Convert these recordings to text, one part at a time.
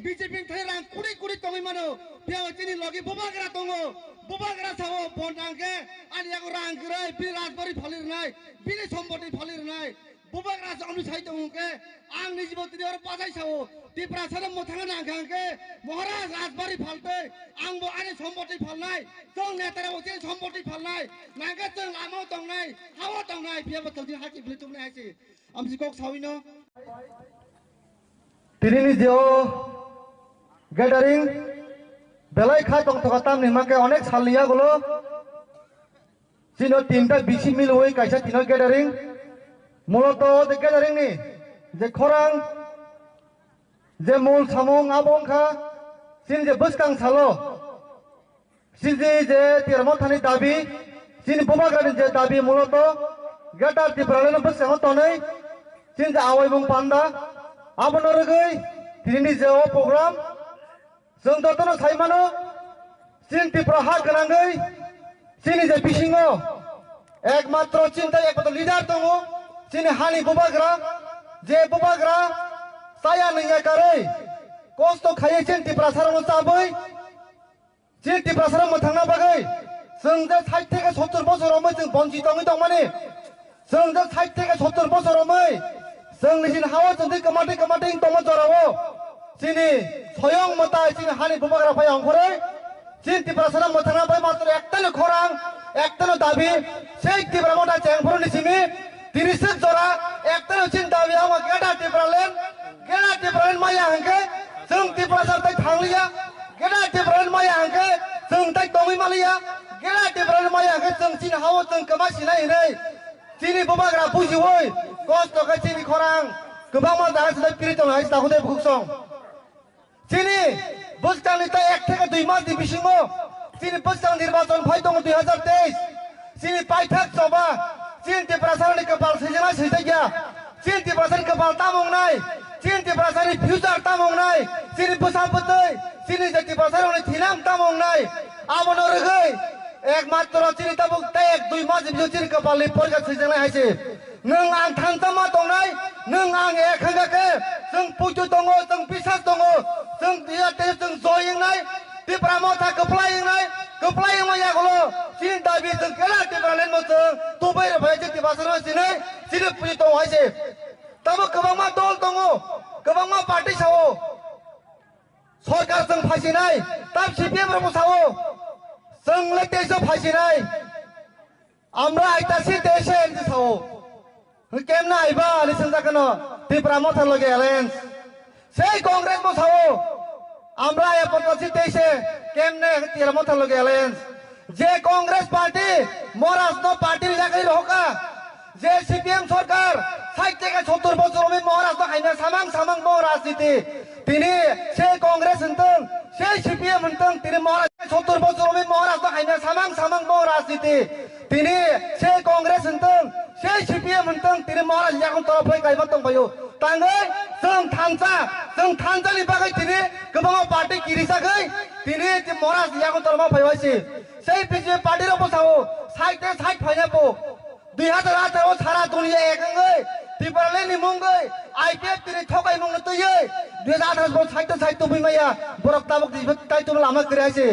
BJP thailand kuri kuri tongi mano piao chini logi bubagra tongo bubagra sao bonangke ani aku rangkrai bil rasbari phalir nai bini somboti phalir nai bubagra anu sai tongke ang ni jibotri or pasai sao tipra saram mothanga nangke moharaj rasbari phalte ang bo ani somboti phalnai tong netara oche somboti phalnai nangke tong amo tongnai hawa tongnai piao botolti haki bli tongnai ase amsi kok sawino Tirini jeo gathering belai khai tong tokatam ni make onek salniya gulo sino tinta bisi mil hoi kaisa tino gathering muloto de gathering ni je khorang je mul samung abongkha sin je buskang salo sin je tirmo thani dabi sin bubagrani je dabi muloto gatar tipralena buskang tonai sin je awai mung panda Abonorogai Tirini jeo program जों दतनो साइमानो चीन तिप्रा हात गोनांगै चीनी जे बिसिङो एकमात्र चिन्ता एकमात्र lidar दङ चीनी हानि बुबाग्रा जे बुबाग्रा साया नैया कारै कस्त खायै चीन तिप्रा सारावनो जाबै चीन तिप्रा साराव थांना बागै जों जे 60 থেকে 70 बोसोरावमै जों बन्जि दङै दं माने जों जे 60 থেকে 70 बोसोरावमै जोंनि जिन हावा जों कमाटे कमाटे दङ जरावो चीनी स्वयं मता चीनी हानि बुबाग्रा फाय अंखरे चीन तिप्रा साराव थांना बाय मात्र एकटानो खरां एकटानो दाबि সেই तिप्रा मता चेंगफोरनि सिमि 30 जरा एकटानो चीन दाबि आव गेडा तिप्रालेन माया हंके जों तिप्रा सारथाय थांलिया गेडा तिप्रालेन माया हंके जों ताय दङै मालिया गेडा तिप्रालेन माया हंके जों चीन हावा जों कमासिनाय नै चीनी बुबाग्रा बुजिवै कस्त खाय चीनी खरां गोबां मा दागासिनो पिरितन हाय दाखुदे बुकसं चीनी बुस्टांनि ता 1 থেকে 2 मास दिबिसिङो चीनी बुस्टां निर्वाचन फाय दङ 2023 चीनी पाइथाक सभा चीन तिप्रा सारनि कपाल सैजना सैजाया चीन तिप्रा सारनि कपाल तामंनाय चीन तिप्रा सारनि फ्यूचर तामंनाय चीनी बोसाबोतै चीनी जे तिप्रा सारनि थिनाम तामंनाय आबनो रगै एकमात्र चीनी ताबुक ता 1-2 मास बिजो चीनी कपालनि परगा सैजना हायसे नों आं थांजामा दंनाय नों आं एखांगाके जों पुजु दङ जों बिसास दङ जों दियाते जों जयिंनाय तिप्रा मथा गोप्लायिं मायागलो चीन दाबि जों केला तिप्रालेन मोजों तबै रफाय जों तिप्रा सारनो सिनै चीनी पुजु दङ हायसे ताबो गोबां मा दल दङ गोबां मा पार्टी सावो सरकार जों फासिनाय ताब सीपीएम रबो सावो जों लेटेसो फासिनाय আমরা আইতাছি দেশে এনজি সাও কেমনা আইবা লিসেন জাকানো তিপ্রা মথার লগে অ্যালায়েন্স সেই কংগ্রেস মো সাও আমরা এপতাছি দেশে কেমনে তিপ্রা মথার লগে অ্যালায়েন্স যে কংগ্রেস পার্টি মহারাষ্ট্র পার্টির জায়গায় রহকা যে সিপিএম সরকার 60 থেকে 70 বছর আমি মহারাষ্ট্র খাইনা সামাং রাজনীতি তিনি সেই কংগ্রেস হন্তং সেই সিপিএম হন্তং তিনি মহারাষ্ট্র 70 বছর আমি মহারাষ্ট্র খাইনা সামাং রাজনীতি তিনি সেই কংগ্রেস হন্তং সেই সিপিএম হন্তং তিনি মহারাষ্ট্র এখন তরফै গাयबा दंबायो ताङै जों थानसालि बागै তিনি गोबां पार्टी गिरिसाखै তিনি মহারাষ্ট্র এখন তরফा फैबायसि সেই বিজেপি পার্টির বসাও 60 फाइनापो 2018 सारा दुनिया एकंगै तिप्रालेनि मुंगै आईपीएफ तिनि थगाय मुंनो तयै 2018 बो 60 बुइमाया बरक ताबक दिबो ताइतो लामा करियासे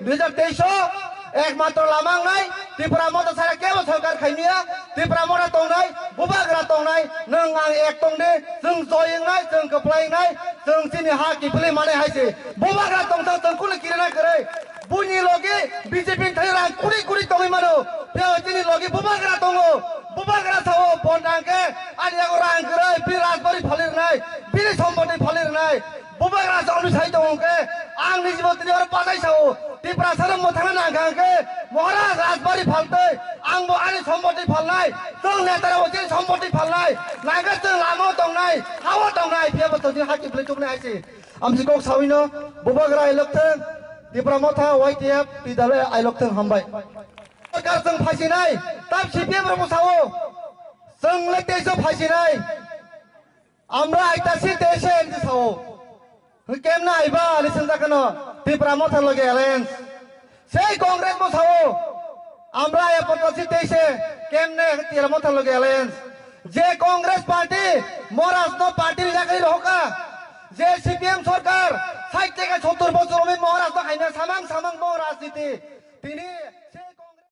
2023 एकमात्र लामांनाय तिप्रा मता सारा केबो सरकार खायनिया तिप्रा मता दंनाय बुबाग्रा दंनाय नों आं एक दंदे जों जयिंनाय जों गोप्लायनाय जों सिनि हा किफले माने हायसे बुबाग्रा दंता जों कुल किरना करे बुनि लगे बीजेपी थायरा कुड़ी दंगै मानो बेयाव दिनै लगे बुबाग्रा दङ बुबाग्रा सावो बननांके आनि आगो रांगरै बि राजबारि फालिरनाय बिनि सम्पति फालिरनाय बुबाग्रा सावनि साइ दङके आंनि जिबतनि और पासाइ सावो तिप्रा साराव मोथांना नांगांके महाराज राजबारि फालतै आंबो आनि सम्पति फालनाय जों नेताराव जे सम्पति फालनाय नांगा जों लामा दंनाय हावा दंनाय बेयाव बतनि हाकि प्लेटुमनाय आइसे आमसिखौ साविनो बुबाग्रा इलेक्थों तिप्रा मथा वाइटिएफ तिदाले आइलक्थों हामबाय सरकार जों फासिनाय ताब सीपीएम रबो सावो जों लेटेसो फासिनाय আমরা আইতাছি দেশে এনজি সাও কেমনা আইবা লিসেন জাকানো তিপ্রা মথার লগে অ্যালায়েন্স সেই কংগ্রেস মো সাও আমরা এপতাছি দেশে কেমনে তিপ্রা মথার লগে অ্যালায়েন্স যে কংগ্রেস পার্টি মহারাষ্ট্র পার্টির জায়গায় রহকা যে সিপিএম সরকার রাজনীতি তিনি